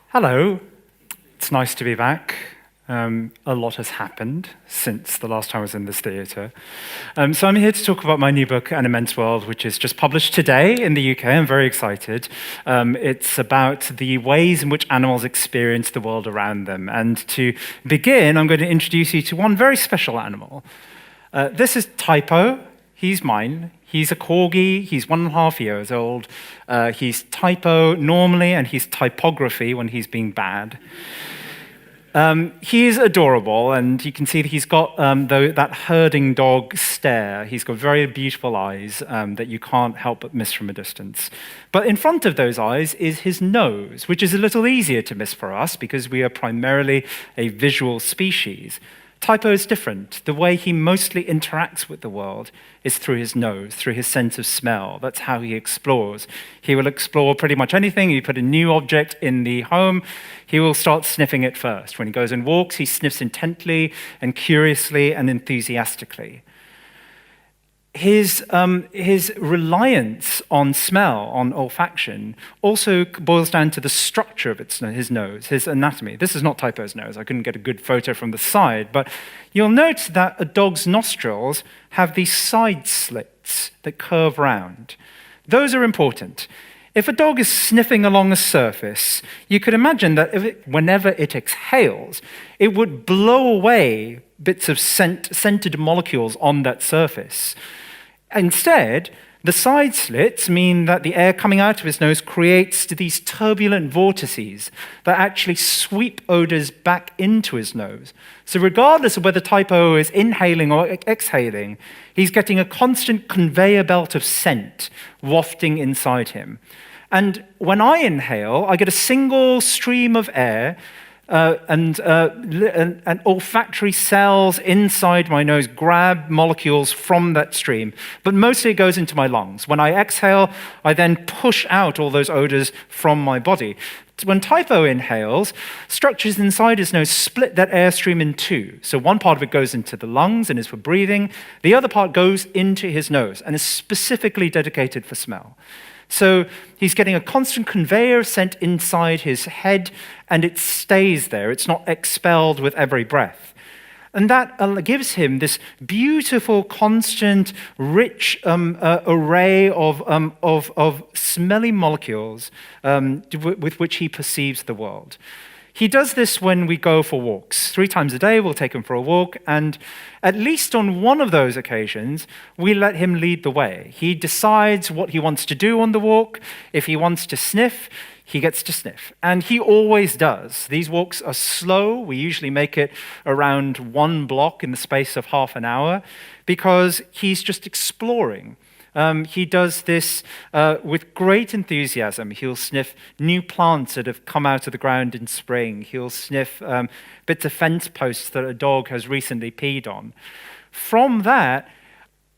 Hello, it's nice to be back. A lot has happened since the last time I was in this theatre. So I'm here to talk about my new book, An Immense World, which is just published today in the UK. I'm very excited. It's about the ways in which animals experience the world around them. And to begin, I'm going to introduce you to one very special animal. This is Typo. He's mine. He's a corgi. He's 1.5 years old. He's Typo normally, and he's typography when he's being bad. He is adorable, and you can see that he's got that herding dog stare. He's got very beautiful eyes that you can't help but miss from a distance. But in front of those eyes is his nose, which is a little easier to miss for us because we are primarily a visual species. Typo is different. The way he mostly interacts with the world is through his nose, through his sense of smell. That's how he explores. He will explore pretty much anything. You put a new object in the home, he will start sniffing it first. When he goes and walks, he sniffs intently and curiously and enthusiastically. His reliance on smell, on olfaction, also boils down to the structure of his nose, his anatomy. This is not Typo's nose. I couldn't get a good photo from the side, but you'll note that a dog's nostrils have these side slits that curve round. Those are important. If a dog is sniffing along a surface, you could imagine that whenever it exhales, it would blow away bits of scented molecules on that surface. Instead, the side slits mean that the air coming out of his nose creates these turbulent vortices that actually sweep odors back into his nose. So regardless of whether Typo is inhaling or exhaling, he's getting a constant conveyor belt of scent wafting inside him. And when I inhale, I get a single stream of air and olfactory cells inside my nose grab molecules from that stream, but mostly it goes into my lungs. When I exhale, I then push out all those odors from my body. When Typo inhales, structures inside his nose split that airstream in two. So one part of it goes into the lungs and is for breathing. The other part goes into his nose and is specifically dedicated for smell. So he's getting a constant conveyor of scent inside his head, and it stays there. It's not expelled with every breath. And that gives him this beautiful, constant, rich array of smelly molecules with which he perceives the world. He does this when we go for walks. 3 times a day, we'll take him for a walk, and at least on one of those occasions, we let him lead the way. He decides what he wants to do on the walk. If he wants to sniff, he gets to sniff, and he always does. These walks are slow. We usually make it around 1 block in the space of half an hour because he's just exploring. He does this with great enthusiasm. He'll sniff new plants that have come out of the ground in spring. He'll sniff bits of fence posts that a dog has recently peed on. From that,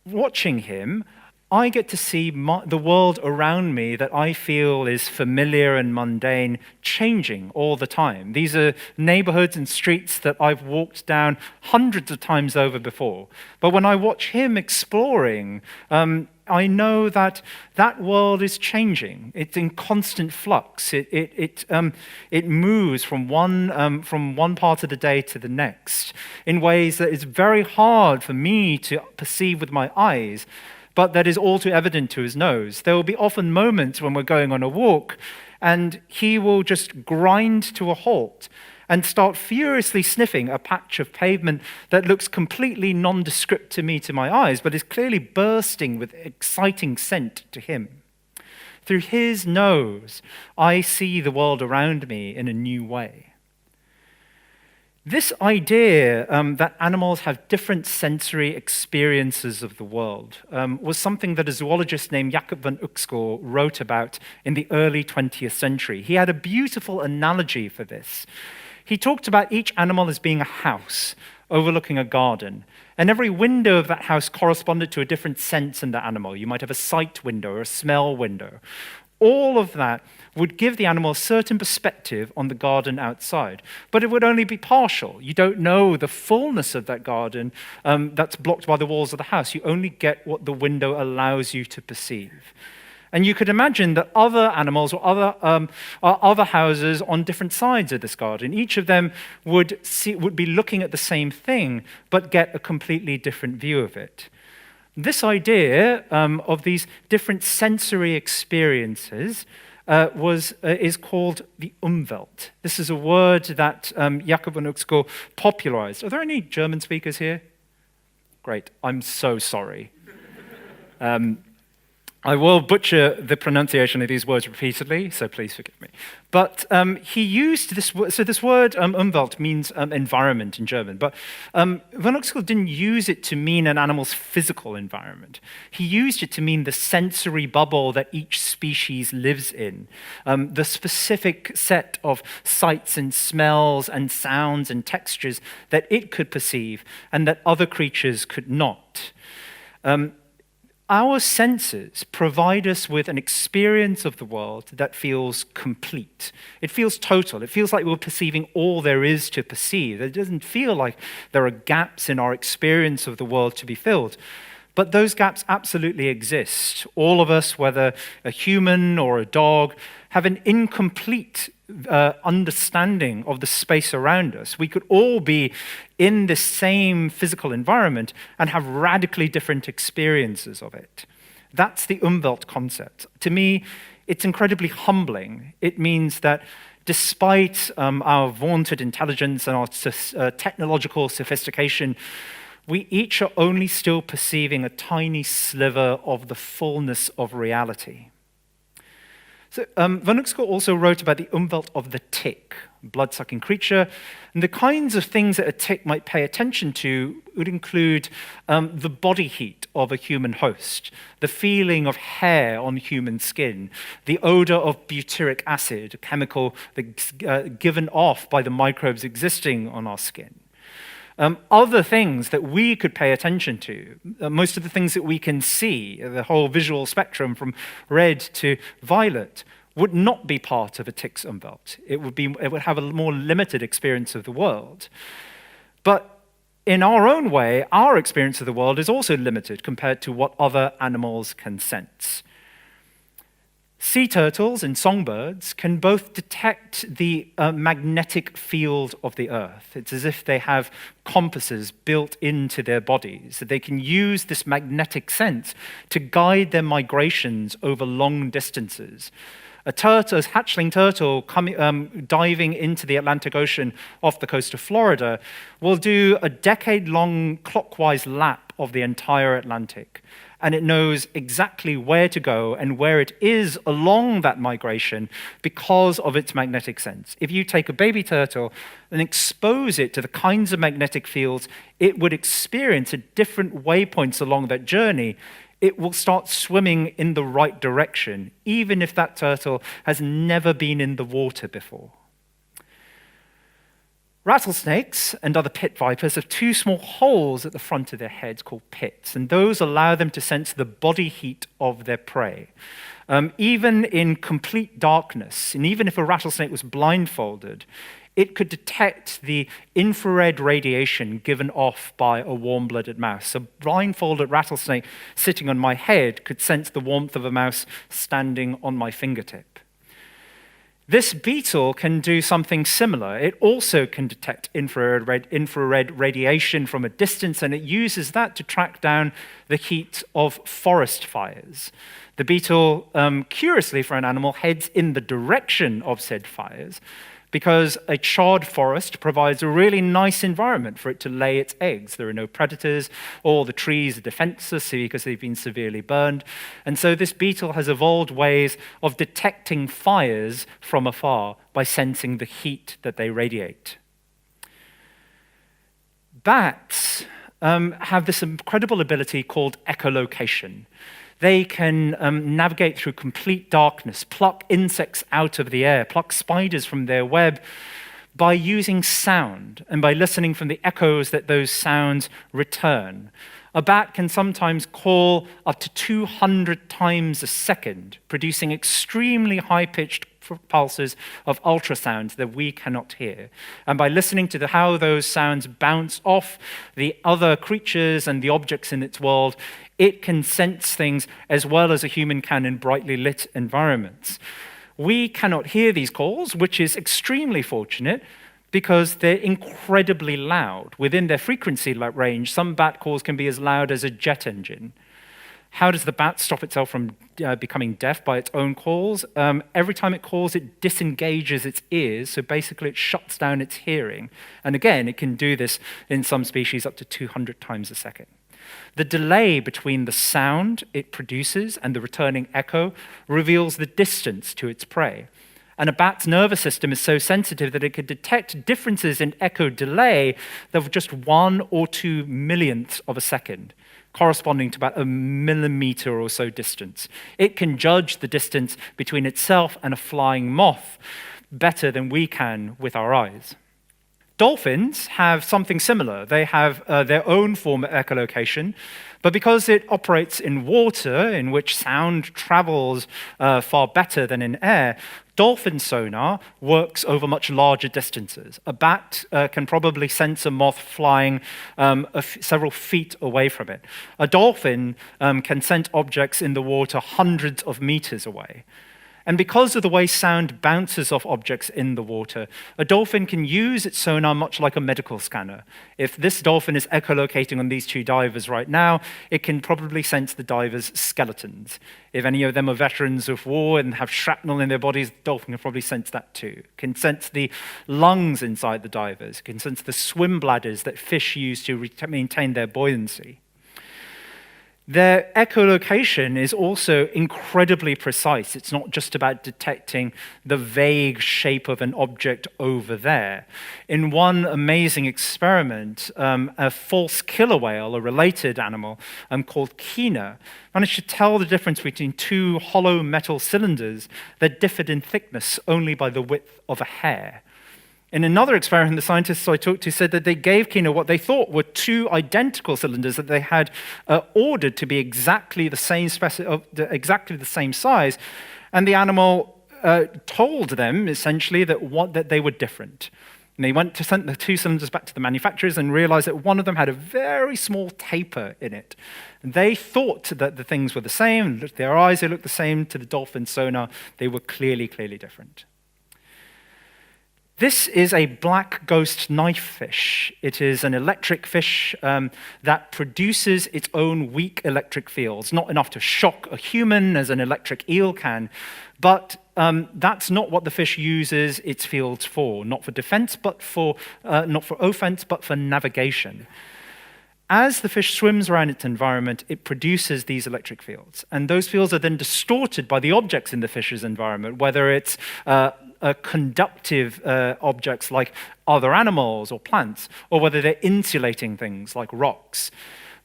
watching him, I get to see the world around me that I feel is familiar and mundane changing all the time. These are neighborhoods and streets that I've walked down hundreds of times over before. But when I watch him exploring, I know that that world is changing. It's in constant flux. It moves from one part of the day to the next in ways that is very hard for me to perceive with my eyes, but that is all too evident to his nose. There will be often moments when we're going on a walk, and he will just grind to a halt and start furiously sniffing a patch of pavement that looks completely nondescript to me, to my eyes, but is clearly bursting with exciting scent to him. Through his nose, I see the world around me in a new way. This idea that animals have different sensory experiences of the world was something that a zoologist named Jacob van Uxkol wrote about in the early 20th century. He had a beautiful analogy for this. He talked about each animal as being a house overlooking a garden, and every window of that house corresponded to a different sense in the animal. You might have a sight window or a smell window. all of that would give the animal a certain perspective on the garden outside. But it would only be partial. You don't know the fullness of that garden that's blocked by the walls of the house. You only get what the window allows you to perceive. And you could imagine that other animals or other houses on different sides of this garden, each of them would be looking at the same thing, but get a completely different view of it. This idea of these different sensory experiences is called the Umwelt. This is a word that Jakob von Uexküll popularized. Are there any German speakers here? Great, I'm so sorry. I will butcher the pronunciation of these words repeatedly, so please forgive me. But he used this word, so this word, Umwelt, means environment in German, but von Uexküll didn't use it to mean an animal's physical environment. He used it to mean the sensory bubble that each species lives in, the specific set of sights and smells and sounds and textures that it could perceive and that other creatures could not. Our senses provide us with an experience of the world that feels complete. It feels total. It feels like we're perceiving all there is to perceive. It doesn't feel like there are gaps in our experience of the world to be filled. But those gaps absolutely exist. All of us, whether a human or a dog, have an incomplete understanding of the space around us. We could all be in the same physical environment and have radically different experiences of it. That's the Umwelt concept. To me, it's incredibly humbling. It means that despite our vaunted intelligence and our technological sophistication, we each are only still perceiving a tiny sliver of the fullness of reality. So, von Uexküll also wrote about the Umwelt of the tick, blood-sucking creature, and the kinds of things that a tick might pay attention to would include the body heat of a human host, the feeling of hair on human skin, the odor of butyric acid, a chemical that's given off by the microbes existing on our skin. Other things that we could pay attention to, most of the things that we can see, the whole visual spectrum from red to violet, would not be part of a tick's Umwelt. It would have a more limited experience of the world. But in our own way, our experience of the world is also limited compared to what other animals can sense. Sea turtles and songbirds can both detect the magnetic field of the Earth. It's as if they have compasses built into their bodies. They can use this magnetic sense to guide their migrations over long distances. A hatchling turtle diving into the Atlantic Ocean off the coast of Florida will do a decade-long clockwise lap of the entire Atlantic. And it knows exactly where to go and where it is along that migration because of its magnetic sense. If you take a baby turtle and expose it to the kinds of magnetic fields it would experience at different waypoints along that journey, it will start swimming in the right direction, even if that turtle has never been in the water before. Rattlesnakes and other pit vipers have two small holes at the front of their heads called pits, and those allow them to sense the body heat of their prey. Even in complete darkness, and even if a rattlesnake was blindfolded, it could detect the infrared radiation given off by a warm-blooded mouse. A blindfolded rattlesnake sitting on my head could sense the warmth of a mouse standing on my fingertip. This beetle can do something similar. It also can detect infrared radiation from a distance, and it uses that to track down the heat of forest fires. The beetle, curiously for an animal, heads in the direction of said fires because a charred forest provides a really nice environment for it to lay its eggs. There are no predators, all the trees are defenseless because they've been severely burned. And so this beetle has evolved ways of detecting fires from afar by sensing the heat that they radiate. Bats have this incredible ability called echolocation. They can navigate through complete darkness, pluck insects out of the air, pluck spiders from their web by using sound and by listening from the echoes that those sounds return. A bat can sometimes call up to 200 times a second, producing extremely high-pitched pulses of ultrasound that we cannot hear. And by listening to how those sounds bounce off the other creatures and the objects in its world, it can sense things as well as a human can in brightly lit environments. We cannot hear these calls, which is extremely fortunate, because they're incredibly loud. Within their frequency range, some bat calls can be as loud as a jet engine. How does the bat stop itself from becoming deaf by its own calls? Every time it calls, it disengages its ears, so basically it shuts down its hearing. And again, it can do this in some species up to 200 times a second. The delay between the sound it produces and the returning echo reveals the distance to its prey. And a bat's nervous system is so sensitive that it could detect differences in echo delay of just 1 or 2 millionths of a second, corresponding to about a millimeter or so distance. It can judge the distance between itself and a flying moth better than we can with our eyes. Dolphins have something similar. They have their own form of echolocation, but because it operates in water, in which sound travels far better than in air, dolphin sonar works over much larger distances. A bat can probably sense a moth flying several feet away from it. A dolphin can sense objects in the water hundreds of meters away. And because of the way sound bounces off objects in the water, a dolphin can use its sonar much like a medical scanner. If this dolphin is echolocating on these two divers right now, it can probably sense the divers' skeletons. If any of them are veterans of war and have shrapnel in their bodies, the dolphin can probably sense that too. It can sense the lungs inside the divers. It can sense the swim bladders that fish use to maintain their buoyancy. Their echolocation is also incredibly precise. It's not just about detecting the vague shape of an object over there. In one amazing experiment, a false killer whale, a related animal called Kina, managed to tell the difference between two hollow metal cylinders that differed in thickness only by the width of a hair. In another experiment, the scientists I talked to said that they gave Kina what they thought were two identical cylinders that they had ordered to be exactly the same size, and the animal told them essentially that they were different. And they went to send the two cylinders back to the manufacturers and realized that one of them had a very small taper in it. And they thought that the things were the same. Their eyes, they looked the same. To the dolphin sonar, they were clearly different. This is a black ghost knifefish. It is an electric fish that produces its own weak electric fields, not enough to shock a human as an electric eel can, but that's not what the fish uses its fields for, not for defense, but not for offense, but for navigation. As the fish swims around its environment, it produces these electric fields, and those fields are then distorted by the objects in the fish's environment, whether it's conductive objects like other animals or plants, or whether they're insulating things like rocks.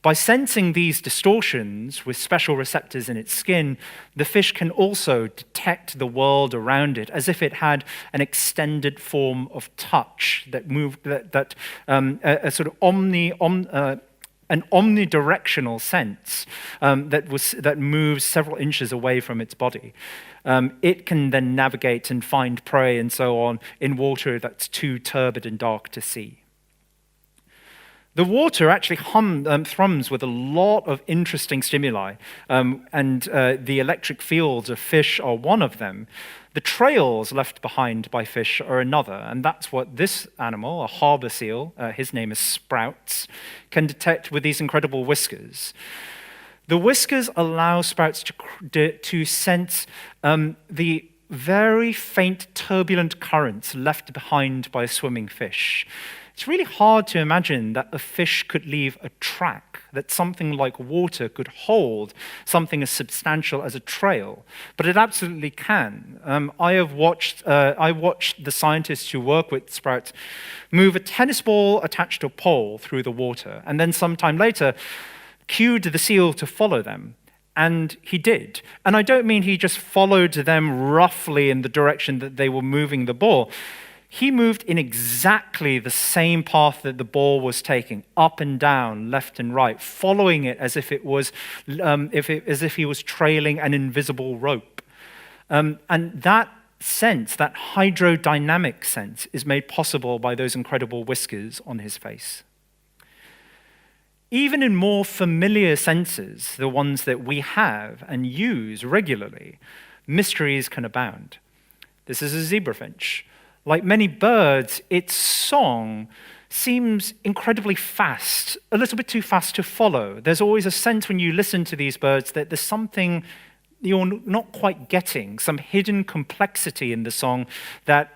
By sensing these distortions with special receptors in its skin, the fish can also detect the world around it as if it had an extended form of touch that moved, a sort of an omnidirectional sense that moves several inches away from its body. It can then navigate and find prey and so on in water that's too turbid and dark to see. The water actually thrums with a lot of interesting stimuli, and the electric fields of fish are one of them. The trails left behind by fish are another, and that's what this animal, a harbor seal, his name is Sprouts, can detect with these incredible whiskers. The whiskers allow Sprouts to sense the very faint turbulent currents left behind by a swimming fish. It's really hard to imagine that a fish could leave a track, that something like water could hold something as substantial as a trail, but it absolutely can. I watched the scientists who work with Sprouts move a tennis ball attached to a pole through the water, and then sometime later cued the seal to follow them. And he did. And I don't mean he just followed them roughly in the direction that they were moving the ball. he moved in exactly the same path that the ball was taking, up and down, left and right, following it as if it was, as if he was trailing an invisible rope. And that sense, that hydrodynamic sense, is made possible by those incredible whiskers on his face. Even in more familiar senses, the ones that we have and use regularly, mysteries can abound. This is a zebrafinch. Like many birds, its song seems incredibly fast, a little bit too fast to follow. There's always a sense when you listen to these birds that there's something you're not quite getting, some hidden complexity in the song that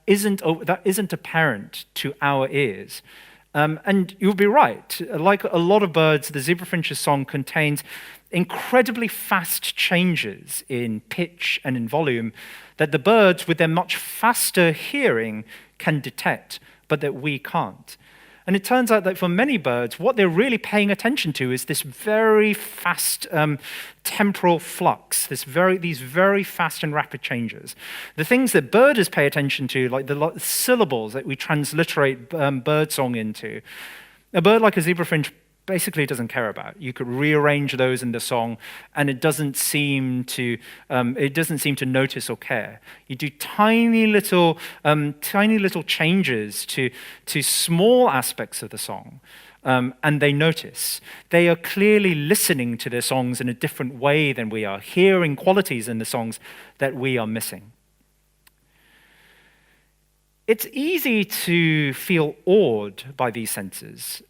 isn't apparent to our ears. And you'll be right. Like a lot of birds, the zebrafinch's song contains incredibly fast changes in pitch and in volume that the birds, with their much faster hearing, can detect, but that we can't. And it turns out that for many birds, what they're really paying attention to is this very fast temporal flux, these very fast and rapid changes. The things that birders pay attention to, like the syllables that we transliterate birdsong into, a bird like a zebrafinch basically doesn't care about. You could rearrange those in the song, and it doesn't seem to notice or care. You do tiny little changes to small aspects of the song, and they notice. They are clearly listening to their songs in a different way than we are, hearing qualities in the songs that we are missing. It's easy to feel awed by these senses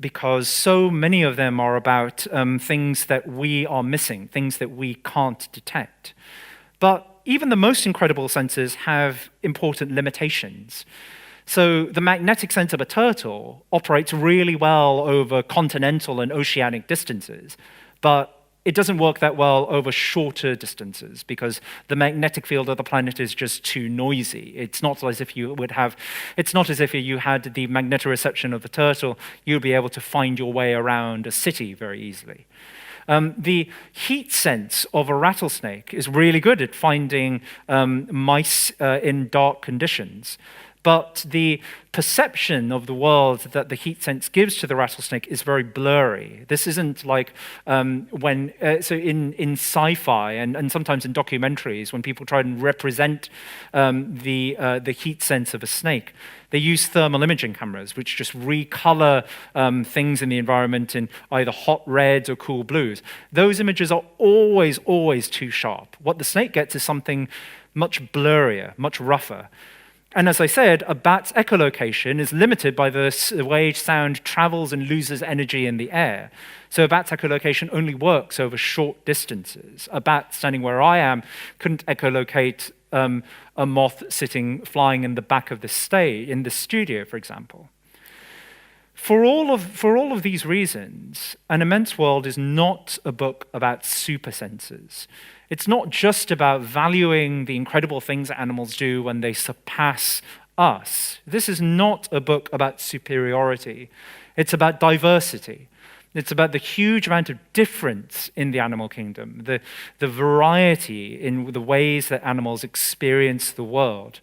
because so many of them are about things that we are missing, things that we can't detect. But even the most incredible senses have important limitations. So the magnetic sense of a turtle operates really well over continental and oceanic distances, but it doesn't work that well over shorter distances because the magnetic field of the planet is just too noisy. It's not as if you had the magnetoreception of the turtle, you'd be able to find your way around a city very easily. The heat sense of a rattlesnake is really good at finding mice in dark conditions. But the perception of the world that the heat sense gives to the rattlesnake is very blurry. This isn't like in sci-fi and sometimes in documentaries, when people try and represent the heat sense of a snake, they use thermal imaging cameras, which just recolor things in the environment in either hot reds or cool blues. Those images are always too sharp. What the snake gets is something much blurrier, much rougher. And as I said, a bat's echolocation is limited by the way sound travels and loses energy in the air. So a bat's echolocation only works over short distances. A bat standing where I am couldn't echolocate a moth flying in the back of the in the studio, for example. For all of these reasons, An Immense World is not a book about super senses. It's not just about valuing the incredible things that animals do when they surpass us. This is not a book about superiority. It's about diversity. It's about the huge amount of difference in the animal kingdom, the variety in the ways that animals experience the world.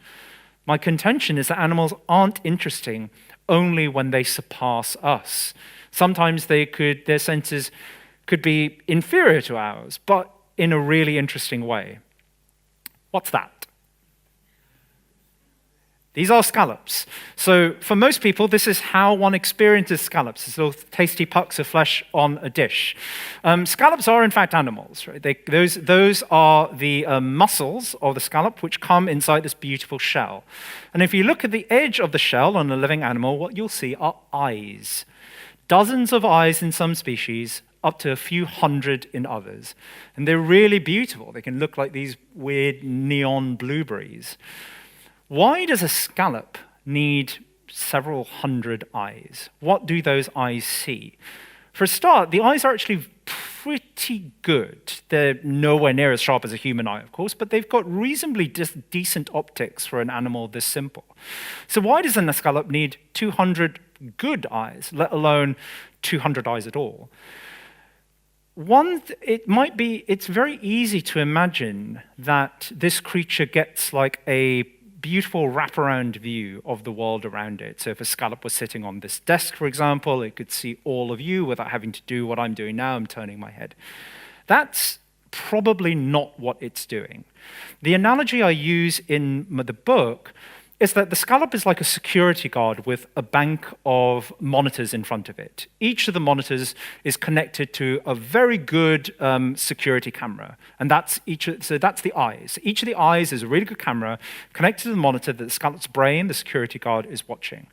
My contention is that animals aren't interesting only when they surpass us. Sometimes their senses could be inferior to ours, but in a really interesting way. What's that? These are scallops. So for most people, this is how one experiences scallops, these little tasty pucks of flesh on a dish. Scallops are in fact animals, right? Those are the muscles of the scallop which come inside this beautiful shell. And if you look at the edge of the shell on a living animal, what you'll see are eyes. Dozens of eyes in some species, up to a few hundred in others. And they're really beautiful. They can look like these weird neon blueberries. Why does a scallop need several hundred eyes? What do those eyes see? For a start, the eyes are actually pretty good. They're nowhere near as sharp as a human eye, of course, but they've got reasonably decent optics for an animal this simple. So why does a scallop need 200 good eyes, let alone 200 eyes at all? It's very easy to imagine that this creature gets like a beautiful wraparound view of the world around it. So if a scallop was sitting on this desk, for example, it could see all of you without having to do what I'm doing now. I'm turning my head. That's probably not what it's doing. The analogy I use in the book is that the scallop is like a security guard with a bank of monitors in front of it. Each of the monitors is connected to a very good security camera, and so that's the eyes. Each of the eyes is a really good camera connected to the monitor that the scallop's brain, the security guard, is watching.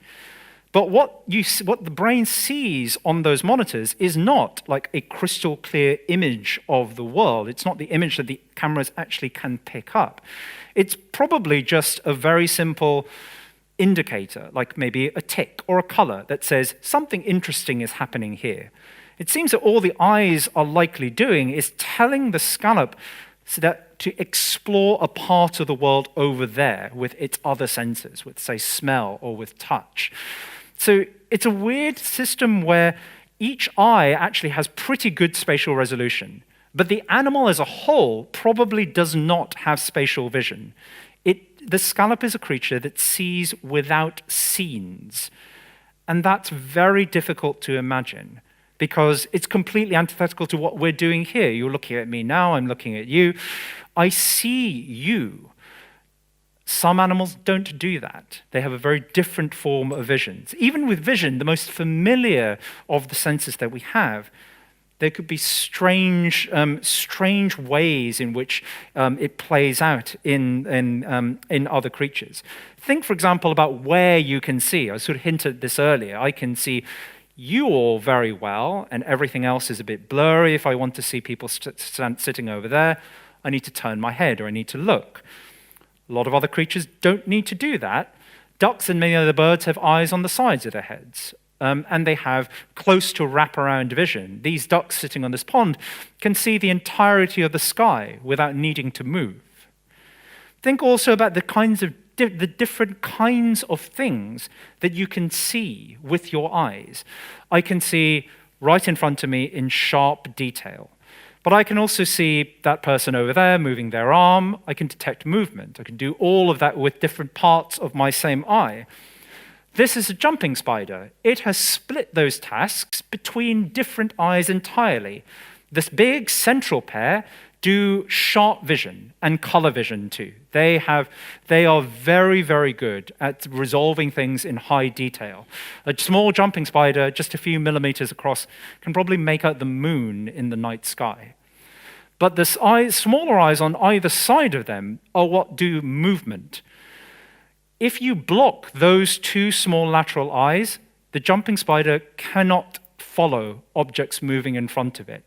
But what the brain sees on those monitors is not like a crystal clear image of the world. It's not the image that the cameras actually can pick up. It's probably just a very simple indicator, like maybe a tick or a color that says something interesting is happening here. It seems that all the eyes are likely doing is telling the scallop to explore a part of the world over there with its other senses, with, say, smell or with touch. So it's a weird system where each eye actually has pretty good spatial resolution, but the animal as a whole probably does not have spatial vision. The scallop is a creature that sees without scenes, and that's very difficult to imagine because it's completely antithetical to what we're doing here. You're looking at me now, I'm looking at you. I see you. Some animals don't do that. They have a very different form of vision. Even with vision, the most familiar of the senses that we have, there could be strange ways in which it plays out in other creatures. Think, for example, about where you can see. I sort of hinted at this earlier. I can see you all very well, and everything else is a bit blurry. If I want to see people sitting over there, I need to turn my head or I need to look. A lot of other creatures don't need to do that. Ducks and many other birds have eyes on the sides of their heads, and they have close to wraparound vision. These ducks sitting on this pond can see the entirety of the sky without needing to move. Think also about the different kinds of things that you can see with your eyes. I can see right in front of me in sharp detail. But I can also see that person over there moving their arm. I can detect movement. I can do all of that with different parts of my same eye. This is a jumping spider. It has split those tasks between different eyes entirely. This big central pair do sharp vision and color vision too. They are very, very good at resolving things in high detail. A small jumping spider, just a few millimeters across, can probably make out the moon in the night sky. But the smaller eyes on either side of them are what do movement. If you block those two small lateral eyes, the jumping spider cannot follow objects moving in front of it.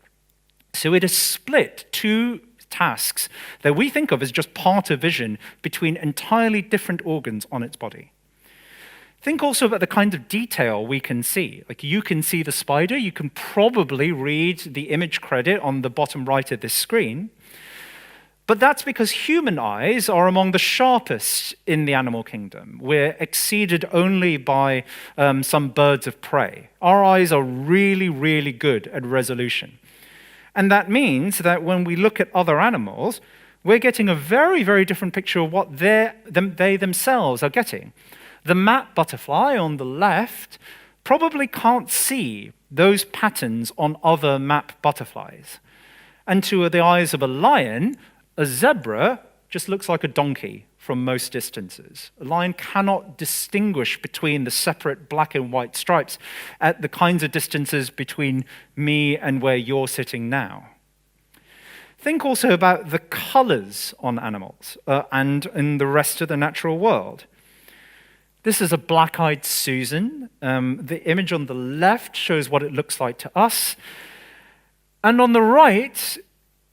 So it has split two tasks that we think of as just part of vision between entirely different organs on its body. Think also about the kind of detail we can see. Like you can see the spider, you can probably read the image credit on the bottom right of this screen, but that's because human eyes are among the sharpest in the animal kingdom. We're exceeded only by some birds of prey. Our eyes are really, really good at resolution. And that means that when we look at other animals, we're getting a very, very different picture of what they themselves are getting. The map butterfly on the left probably can't see those patterns on other map butterflies. And to the eyes of a lion, a zebra just looks like a donkey from most distances. A lion cannot distinguish between the separate black and white stripes at the kinds of distances between me and where you're sitting now. Think also about the colors on animals and in the rest of the natural world. This is a black-eyed Susan. The image on the left shows what it looks like to us. And on the right,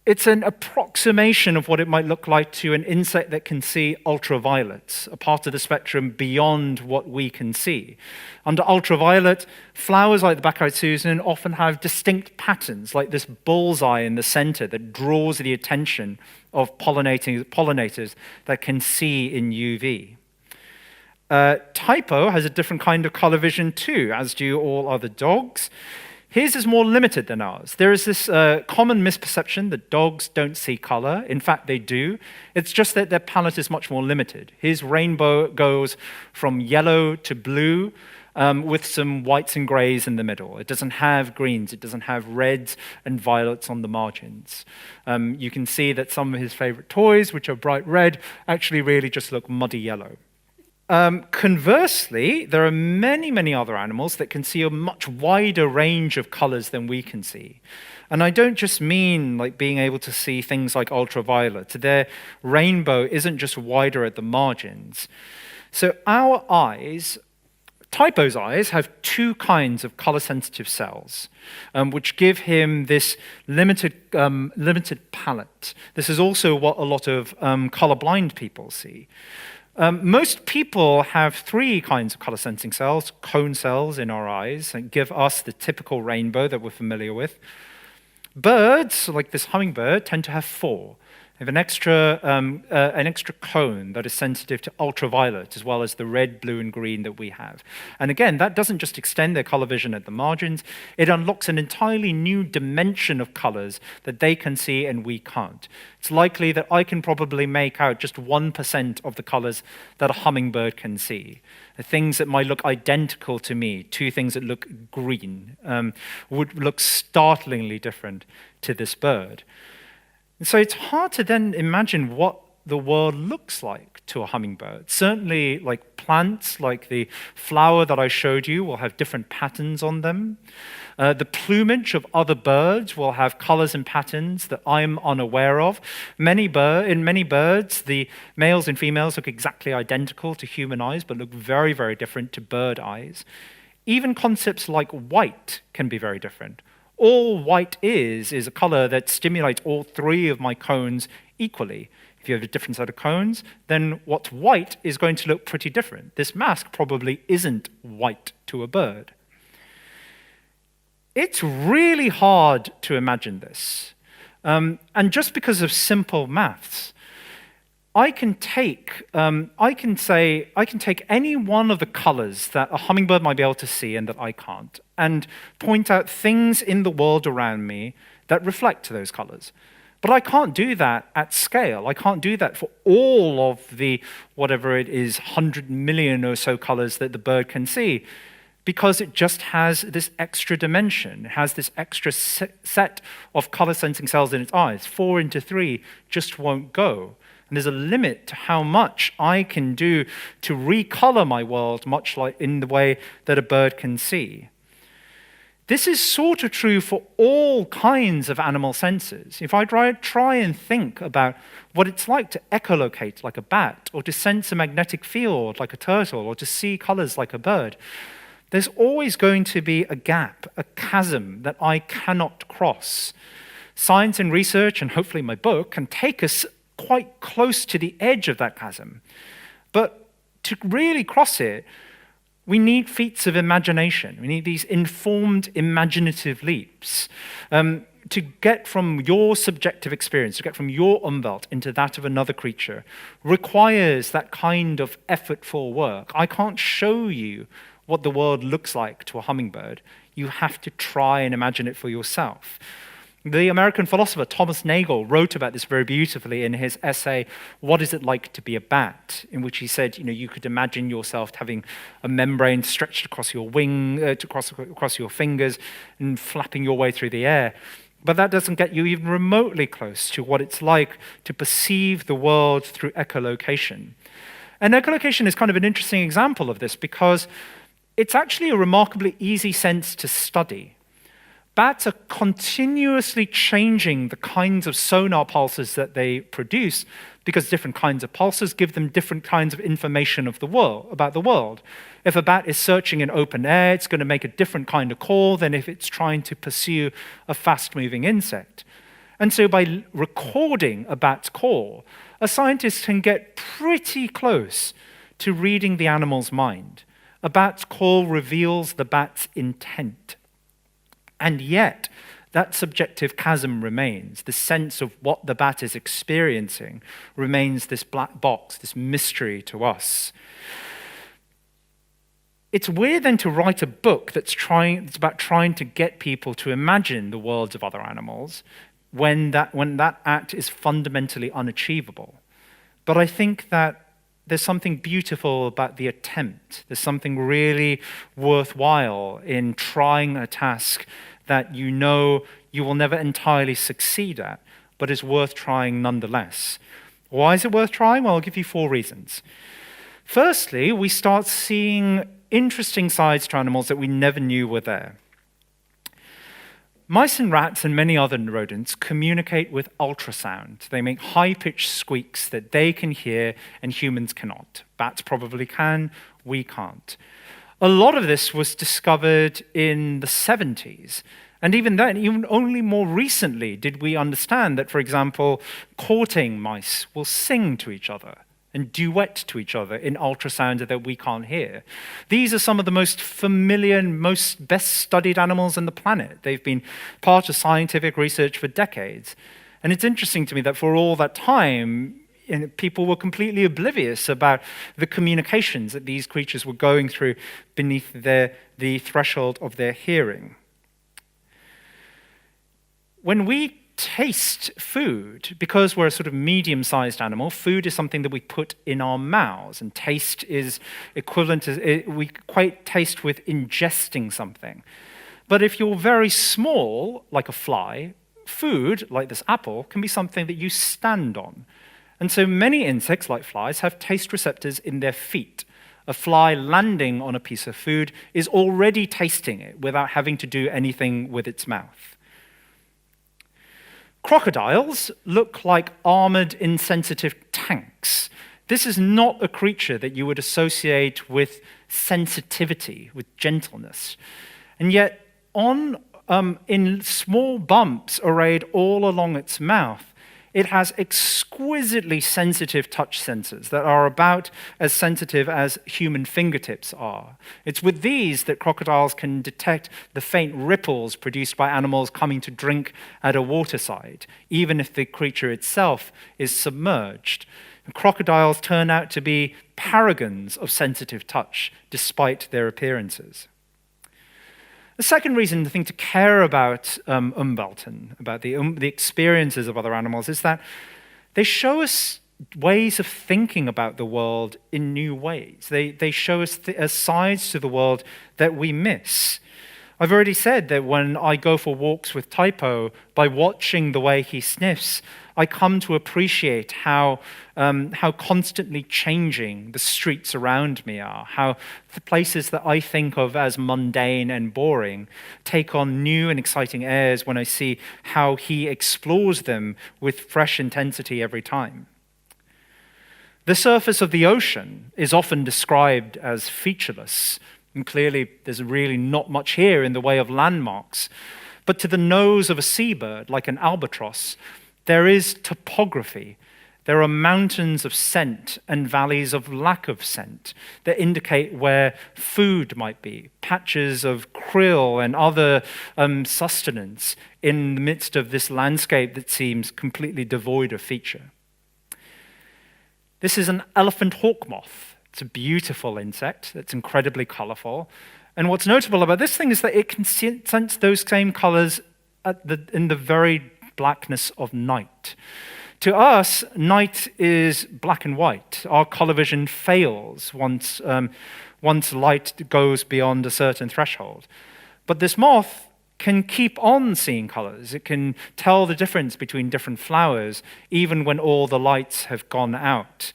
it's an approximation of what it might look like to an insect that can see ultraviolets, a part of the spectrum beyond what we can see. Under ultraviolet, flowers like the black-eyed Susan often have distinct patterns, like this bullseye in the center that draws the attention of pollinators that can see in UV. Typo has a different kind of color vision too, as do all other dogs. His is more limited than ours. There is this common misperception that dogs don't see color. In fact, they do. It's just that their palette is much more limited. His rainbow goes from yellow to blue with some whites and grays in the middle. It doesn't have greens. It doesn't have reds and violets on the margins. You can see that some of his favorite toys, which are bright red, actually really just look muddy yellow. Conversely, there are many, many other animals that can see a much wider range of colors than we can see. And I don't just mean like being able to see things like ultraviolet. Their rainbow isn't just wider at the margins. So our eyes, Typo's eyes, have two kinds of color-sensitive cells, which give him this limited palette. This is also what a lot of colorblind people see. Most people have three kinds of color sensing cells, cone cells in our eyes, and give us the typical rainbow that we're familiar with. Birds, like this hummingbird, tend to have four. They have an extra cone that is sensitive to ultraviolet, as well as the red, blue, and green that we have. And again, that doesn't just extend their color vision at the margins, it unlocks an entirely new dimension of colors that they can see and we can't. It's likely that I can probably make out just 1% of the colors that a hummingbird can see. The things that might look identical to me, two things that look green, would look startlingly different to this bird. And so it's hard to then imagine what the world looks like to a hummingbird. Certainly, like plants, like the flower that I showed you, will have different patterns on them. The plumage of other birds will have colors and patterns that I'm unaware of. In many birds, the males and females look exactly identical to human eyes, but look very, very different to bird eyes. Even concepts like white can be very different. All white is a color that stimulates all three of my cones equally. If you have a different set of cones, then what's white is going to look pretty different. This mask probably isn't white to a bird. It's really hard to imagine this. And just because of simple maths, I can take any one of the colors that a hummingbird might be able to see and that I can't, and point out things in the world around me that reflect those colors. But I can't do that at scale. I can't do that for all of the, whatever it is, 100 million or so colors that the bird can see, because it just has this extra dimension. It has this extra set of color sensing cells in its eyes. 4 into 3 just won't go. And there's a limit to how much I can do to recolor my world, much like in the way that a bird can see. This is sort of true for all kinds of animal senses. If I try and think about what it's like to echolocate like a bat, or to sense a magnetic field like a turtle, or to see colors like a bird, there's always going to be a gap, a chasm that I cannot cross. Science and research, and hopefully my book, can take us quite close to the edge of that chasm. But to really cross it, we need feats of imagination. We need these informed, imaginative leaps to get from your subjective experience, to get from your umwelt into that of another creature, requires that kind of effortful work. I can't show you what the world looks like to a hummingbird. You have to try and imagine it for yourself. The American philosopher Thomas Nagel wrote about this very beautifully in his essay, What Is It Like to Be a Bat?, in which he said, you could imagine yourself having a membrane stretched across your wing, across your fingers, and flapping your way through the air. But that doesn't get you even remotely close to what it's like to perceive the world through echolocation. And echolocation is kind of an interesting example of this, because it's actually a remarkably easy sense to study. Bats are continuously changing the kinds of sonar pulses that they produce, because different kinds of pulses give them different kinds of information of the world, about the world. If a bat is searching in open air, it's going to make a different kind of call than if it's trying to pursue a fast-moving insect. And so by recording a bat's call, a scientist can get pretty close to reading the animal's mind. A bat's call reveals the bat's intent. And yet, that subjective chasm remains. The sense of what the bat is experiencing remains this black box, this mystery to us. It's weird then to write a book that's about trying to get people to imagine the worlds of other animals when that act is fundamentally unachievable. But I think that there's something beautiful about the attempt. There's something really worthwhile in trying a task that you know you will never entirely succeed at, but is worth trying nonetheless. Why is it worth trying? Well, I'll give you 4 reasons. Firstly, we start seeing interesting sides to animals that we never knew were there. Mice and rats and many other rodents communicate with ultrasound. They make high-pitched squeaks that they can hear and humans cannot. Bats probably can, we can't. A lot of this was discovered in the 70s. And even then, even only more recently did we understand that, for example, courting mice will sing to each other and duet to each other in ultrasound that we can't hear. These are some of the most familiar and most best-studied animals on the planet. They've been part of scientific research for decades. And it's interesting to me that for all that time, people were completely oblivious about the communications that these creatures were going through beneath the threshold of their hearing. When we taste food, because we're a sort of medium-sized animal, food is something that we put in our mouths, and taste is equivalent to, we equate taste with ingesting something. But if you're very small, like a fly, food, like this apple, can be something that you stand on. And so many insects, like flies, have taste receptors in their feet. A fly landing on a piece of food is already tasting it without having to do anything with its mouth. Crocodiles look like armored, insensitive tanks. This is not a creature that you would associate with sensitivity, with gentleness. And yet, in small bumps arrayed all along its mouth, it has exquisitely sensitive touch sensors that are about as sensitive as human fingertips are. It's with these that crocodiles can detect the faint ripples produced by animals coming to drink at a waterside, even if the creature itself is submerged. And crocodiles turn out to be paragons of sensitive touch, despite their appearances. The second reason, I think, to care about Umwelten, about the experiences of other animals, is that they show us ways of thinking about the world in new ways. They show us sides to the world that we miss. I've already said that when I go for walks with Typo, by watching the way he sniffs, I come to appreciate how constantly changing the streets around me are, how the places that I think of as mundane and boring take on new and exciting airs when I see how he explores them with fresh intensity every time. The surface of the ocean is often described as featureless, and clearly there's really not much here in the way of landmarks. But to the nose of a seabird, like an albatross, there is topography. There are mountains of scent and valleys of lack of scent that indicate where food might be, patches of krill and other sustenance in the midst of this landscape that seems completely devoid of feature. This is an elephant hawk moth. It's a beautiful insect that's incredibly colorful. And what's notable about this thing is that it can sense those same colors in the very blackness of night. To us, night is black and white. Our color vision fails once light goes beyond a certain threshold. But this moth can keep on seeing colors. It can tell the difference between different flowers, even when all the lights have gone out.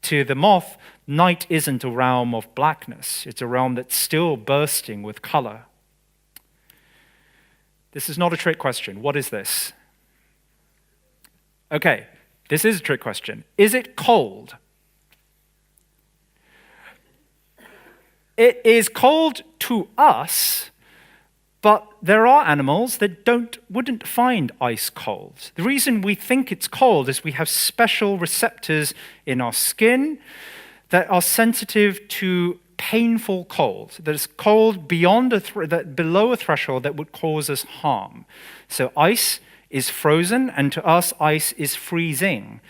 To the moth, night isn't a realm of blackness. It's a realm that's still bursting with color. This is not a trick question. What is this? Okay, this is a trick question. Is it cold? It is cold to us, but there are animals that wouldn't find ice cold. The reason we think it's cold is we have special receptors in our skin that are sensitive to painful cold, that is cold beyond below a threshold that would cause us harm. So ice is frozen, and to us, ice is freezing.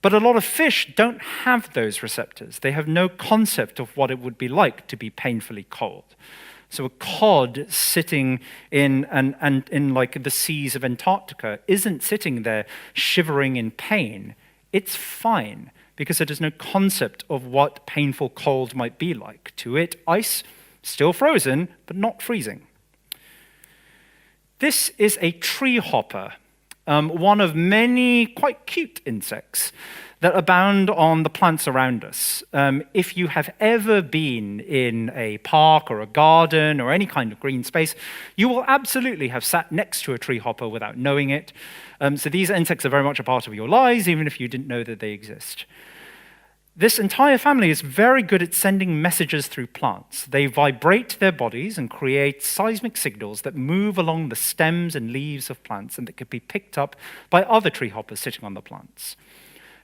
But a lot of fish don't have those receptors. They have no concept of what it would be like to be painfully cold. So a cod sitting in like the seas of Antarctica isn't sitting there shivering in pain. It's fine because it has no concept of what painful cold might be like. To it, ice, still frozen, but not freezing. This is a tree hopper, one of many quite cute insects that abound on the plants around us. If you have ever been in a park or a garden or any kind of green space, you will absolutely have sat next to a tree hopper without knowing it. So these insects are very much a part of your lives, even if you didn't know that they exist. This entire family is very good at sending messages through plants. They vibrate their bodies and create seismic signals that move along the stems and leaves of plants and that can be picked up by other tree hoppers sitting on the plants.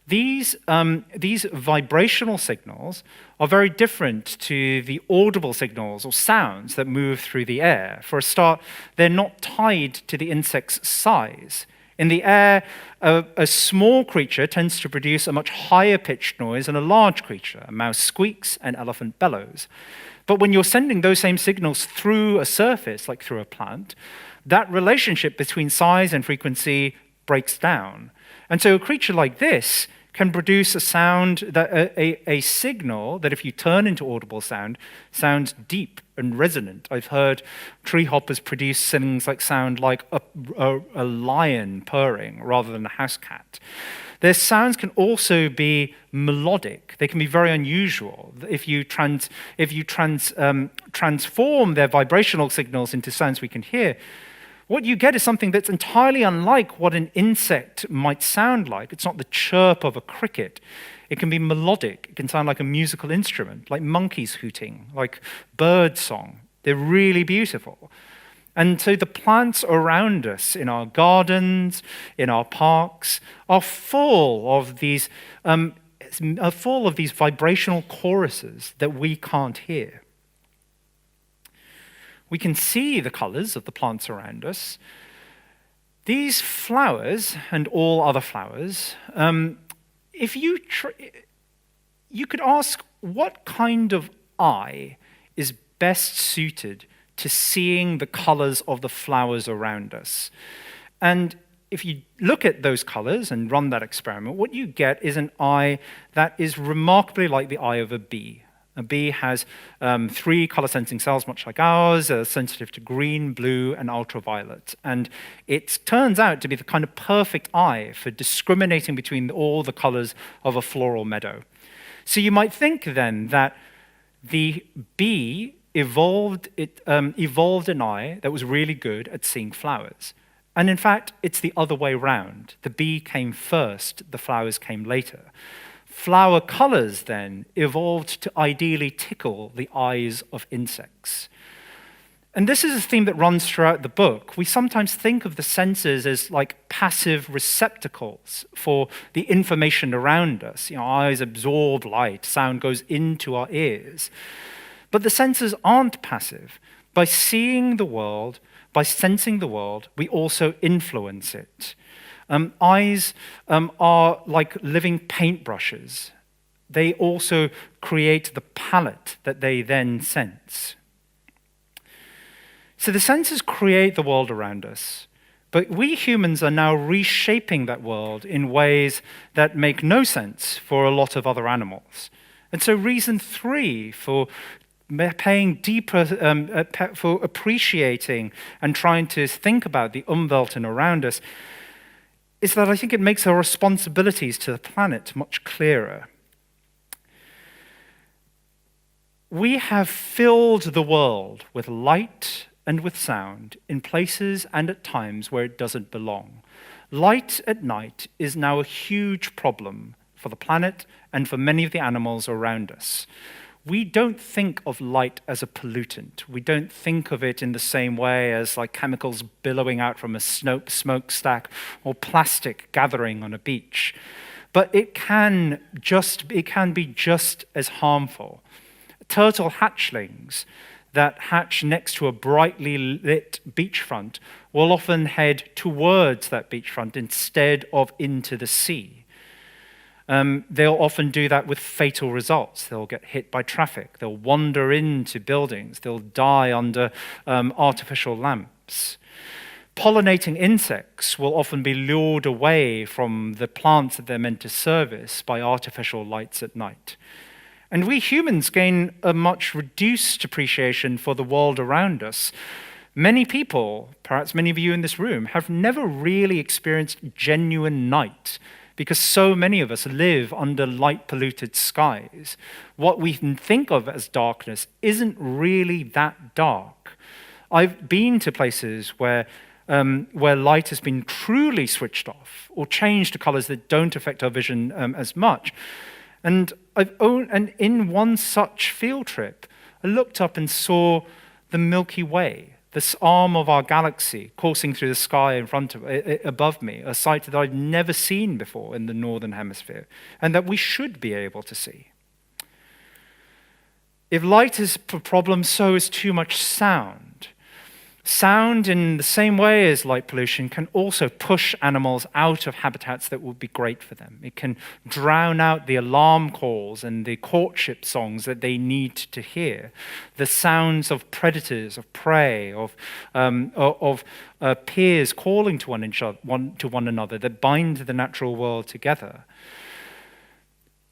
These vibrational signals are very different to the audible signals or sounds that move through the air. For a start, they're not tied to the insect's size. In the air, a small creature tends to produce a much higher pitched noise than a large creature. A mouse squeaks, an elephant bellows. But when you're sending those same signals through a surface, like through a plant, that relationship between size and frequency breaks down. And so a creature like this can produce a sound, a signal that if you turn into audible sound, sounds deep and resonant. I've heard tree hoppers produce things like sound like a lion purring rather than a house cat. Their sounds can also be melodic. They can be very unusual. If you transform their vibrational signals into sounds we can hear, what you get is something that's entirely unlike what an insect might sound like. It's not the chirp of a cricket. It can be melodic. It can sound like a musical instrument, like monkeys hooting, like bird song. They're really beautiful. And so the plants around us, in our gardens, in our parks, are full of these vibrational choruses that we can't hear. We can see the colors of the plants around us. These flowers, and all other flowers, if you could ask what kind of eye is best suited to seeing the colors of the flowers around us. And if you look at those colors and run that experiment, what you get is an eye that is remarkably like the eye of a bee. A bee has 3 color-sensing cells, much like ours, sensitive to green, blue, and ultraviolet. And it turns out to be the kind of perfect eye for discriminating between all the colors of a floral meadow. So you might think then that the bee evolved an eye that was really good at seeing flowers. And in fact, it's the other way around. The bee came first, the flowers came later. Flower colors, then, evolved to ideally tickle the eyes of insects. And this is a theme that runs throughout the book. We sometimes think of the senses as like passive receptacles for the information around us. Our eyes absorb light, sound goes into our ears. But the senses aren't passive. By seeing the world, by sensing the world, we also influence it. Eyes are like living paintbrushes. They also create the palette that they then sense. So the senses create the world around us, but we humans are now reshaping that world in ways that make no sense for a lot of other animals. And so reason 3 for paying deeper, for appreciating and trying to think about the Umwelt and around us is that I think it makes our responsibilities to the planet much clearer. We have filled the world with light and with sound in places and at times where it doesn't belong. Light at night is now a huge problem for the planet and for many of the animals around us. We don't think of light as a pollutant. We don't think of it in the same way as like chemicals billowing out from a smokestack or plastic gathering on a beach. But it can be just as harmful. Turtle hatchlings that hatch next to a brightly lit beachfront will often head towards that beachfront instead of into the sea. They'll often do that with fatal results. They'll get hit by traffic. They'll wander into buildings. They'll die under artificial lamps. Pollinating insects will often be lured away from the plants that they're meant to service by artificial lights at night. And we humans gain a much reduced appreciation for the world around us. Many people, perhaps many of you in this room, have never really experienced genuine night because so many of us live under light-polluted skies. What we think of as darkness isn't really that dark. I've been to places where light has been truly switched off or changed to colors that don't affect our vision as much. And in one such field trip, I looked up and saw the Milky Way, this arm of our galaxy coursing through the sky above me, a sight that I'd never seen before in the Northern Hemisphere, and that we should be able to see. If light is a problem, so is too much sound. Sound, in the same way as light pollution, can also push animals out of habitats that would be great for them. It can drown out the alarm calls and the courtship songs that they need to hear, the sounds of predators, of prey, of peers calling to one another that bind the natural world together.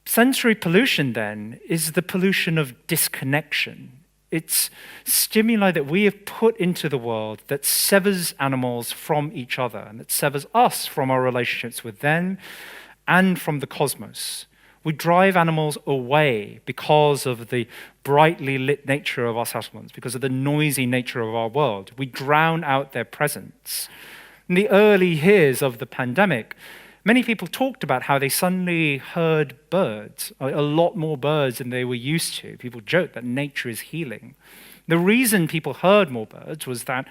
Sensory pollution, then, is the pollution of disconnection. It's stimuli that we have put into the world that severs animals from each other and that severs us from our relationships with them and from the cosmos. We drive animals away because of the brightly lit nature of our settlements, because of the noisy nature of our world. We drown out their presence. In the early years of the pandemic, many people talked about how they suddenly heard birds, a lot more birds than they were used to. People joked that nature is healing. The reason people heard more birds was that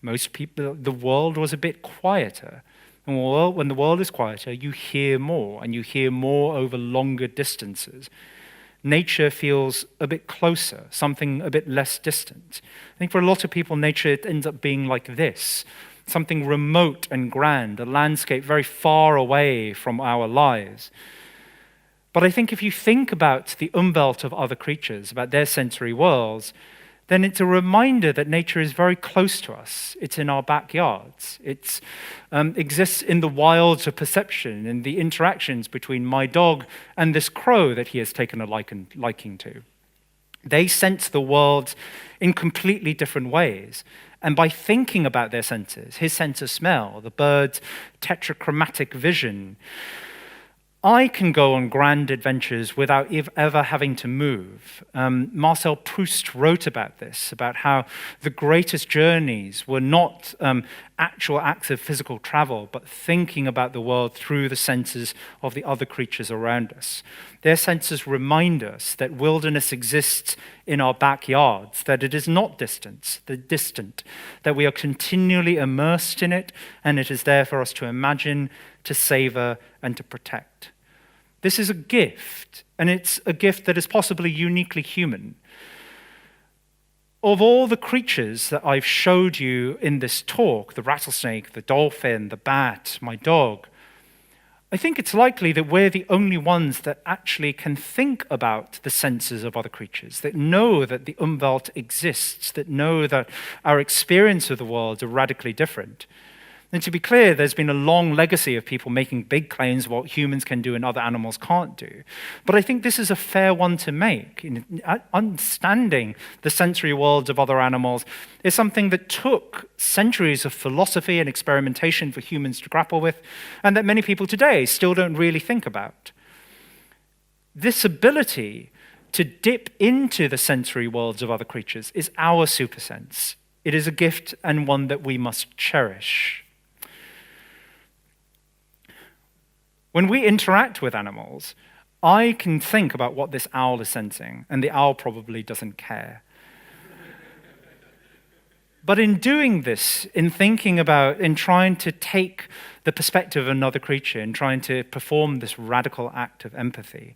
the world was a bit quieter. And when the world is quieter, you hear more, and you hear more over longer distances. Nature feels a bit closer, something a bit less distant. I think for a lot of people, nature ends up being like this. Something remote and grand, a landscape very far away from our lives. But I think if you think about the Umwelt of other creatures, about their sensory worlds, then it's a reminder that nature is very close to us. It's in our backyards. It exists in the wilds of perception, in the interactions between my dog and this crow that he has taken a liking to. They sense the world in completely different ways. And by thinking about their senses, his sense of smell, the bird's tetrachromatic vision, I can go on grand adventures without ever having to move. Marcel Proust wrote about this, about how the greatest journeys were not actual acts of physical travel, but thinking about the world through the senses of the other creatures around us. Their senses remind us that wilderness exists in our backyards, that it is not distant, that we are continually immersed in it, and it is there for us to imagine, to savor, and to protect. This is a gift, and it's a gift that is possibly uniquely human. Of all the creatures that I've showed you in this talk, the rattlesnake, the dolphin, the bat, my dog, I think it's likely that we're the only ones that actually can think about the senses of other creatures, that know that the Umwelt exists, that know that our experience of the world are radically different. And to be clear, there's been a long legacy of people making big claims of what humans can do and other animals can't do. But I think this is a fair one to make. Understanding the sensory worlds of other animals is something that took centuries of philosophy and experimentation for humans to grapple with, and that many people today still don't really think about. This ability to dip into the sensory worlds of other creatures is our supersense. It is a gift and one that we must cherish. When we interact with animals, I can think about what this owl is sensing, and the owl probably doesn't care. But in doing this, in trying to take the perspective of another creature, in trying to perform this radical act of empathy,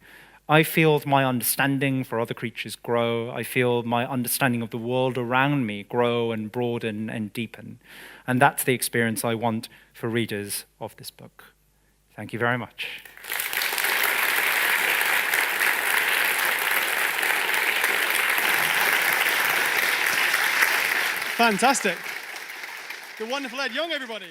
I feel my understanding for other creatures grow. I feel my understanding of the world around me grow and broaden and deepen. And that's the experience I want for readers of this book. Thank you very much. Fantastic. The wonderful Ed Young, everybody.